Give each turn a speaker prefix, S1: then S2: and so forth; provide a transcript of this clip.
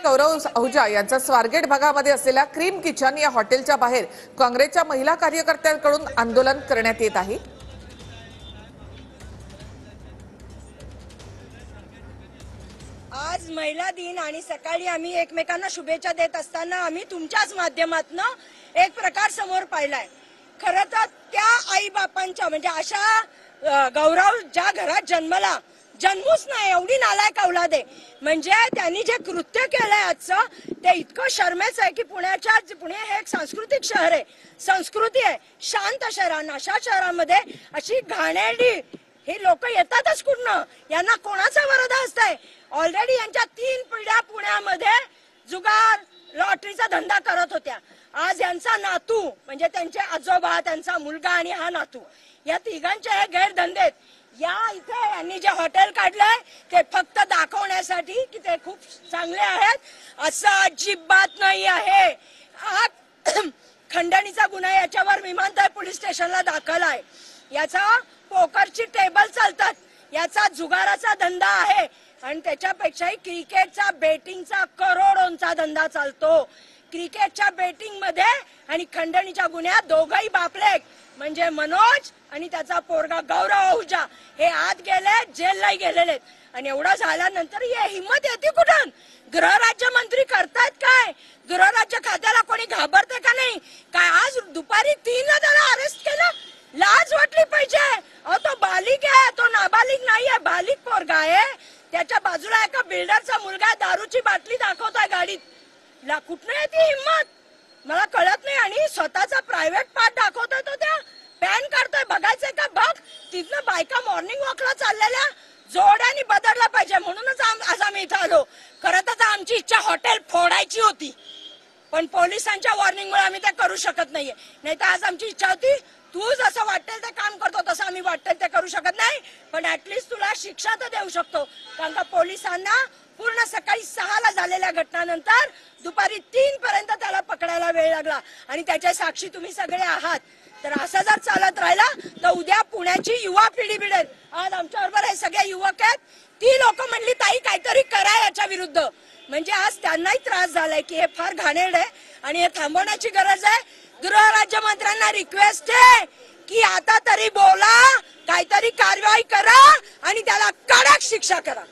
S1: गौरव आहुजा यांचा स्वारगेट भागामध्ये असलेल्या क्रीम किचन या हॉटेलच्या बाहेर काँग्रेसच्या महिला कार्यकर्त्यांकडून आंदोलन करण्यात येत आहे।
S2: आज महिला दिन आणि सकाळी आम्ही एकमेकांना शुभेच्छा देत असताना आम्ही तुमच्याच माध्यमातून एक प्रकार समोर पाहिलाय। खरं तर त्या आई बापांच्या म्हणजे अशा गौरव ज्या घरात जन्मला जन्मूच नाही एवढी नालायक औलाद आहे। म्हणजे त्यांनी जे कृत्य केलंय आजचं ते इतकं शर्मेचं आहे की पुणे हे एक सांस्कृतिक शहर आहे, संस्कृती आहे, शांत शहर आहे। अशा शहरामध्ये अशी घाणेरडी हे लोक येतातच कुठनं? यांना कोणाचा वरदा असतंय? ऑलरेडी यांच्या 3 पिढ्या पुण्यामध्ये जुगार लॉटरीचा धंदा करत होत्या। आज यांचा नातू म्हणजे त्यांचे आजोबा, त्यांचा मुलगा आणि हा नातू या तिघांचे हे गैरधंदे या इथे यांनी जे हॉटेल काढलंय ते फक्त दाखवण्यासाठी की ते खूप चांगले आहेत, असं अजिबात नाही आहे। हा खंडणीचा गुन्हा याच्यावर विमानतळ पोलीस स्टेशनला दाखल आहे। याचा पोकरची टेबल चालतात, याचा जुगाराचा धंदा आहे आणि त्याच्यापेक्षाही क्रिकेटचा बेटिंगचा करोडोंचा धंदा चालतो। क्रिकेटच्या बेटिंग मध्ये आणि खंडणीच्या गुन्ह्यात दोघही बापलेक म्हणजे मनोज आणि त्याचा पोरगा गौरव आहुजा हे आत गेले, जेलला गेलेले आणि एवढं झाल्यानंतर ही हिम्मत येते कुठून? गृहराज्यमंत्री करतायत काय? गृहराज्य खात्याला कोणी घाबरते का नाही? काय आज दुपारी 3ला त्याला अरेस्ट केलं? लाज वाटली पाहिजे। अहो तो बालिक आहे, तो नाबालिक नाहीये, बालिक पोरगा आहे। त्याच्या बाजूला एका बिल्डरचा मुलगा दारूची बाटली दाखवतोय गाडीत। कुठनं येते हिम्मत मला कळत नाही। आणि स्वतःचा प्रायव्हेट पार्ट दाखवतोय तो त्या पॅन काढतोय, बघायचंय का बघ। तिथनं बायका मॉर्निंग वॉकला चाललेल्या जोड्याने बदलला पाहिजे म्हणूनच आज आम्ही इथं आलो। खरं तर आमची इच्छा हॉटेल फोडायची होती पण पोलिसांच्या वॉर्निंगमुळे आम्ही ते करू शकत नाहीये। नाही तर आज आमची इच्छा होती तू जसं वाटेल ते काम करतो तसं आम्ही वाटेल ते करू शकत नाही पण ऍटलीस्ट तुला शिक्षा तर देऊ शकतो। कारण का पोलिसांना पूर्ण सकाळी 6ला झालेल्या घटनानंतर दुपारी 3 पर्यंत त्याला पकडायला वेळ लागला आणि त्याच्या साक्षी तुम्ही सगळे आहात। तर असं जर चालत राहिला तर उद्या पुण्याची युवा पिढी बिडेल। आज आमच्या बरोबर हे सगळे युवक आहेत, ती लोक म्हणली ताई काहीतरी करा याच्या विरुद्ध। म्हणजे आज त्यांनाही त्रास झालाय की हे फार घाणेरड आहे आणि हे थांबवण्याची गरज आहे। गृहराज्यमंत्र्यांना रिक्वेस्ट आहे की आता तरी बोला, काहीतरी कारवाई करा आणि त्याला कडक शिक्षा करा।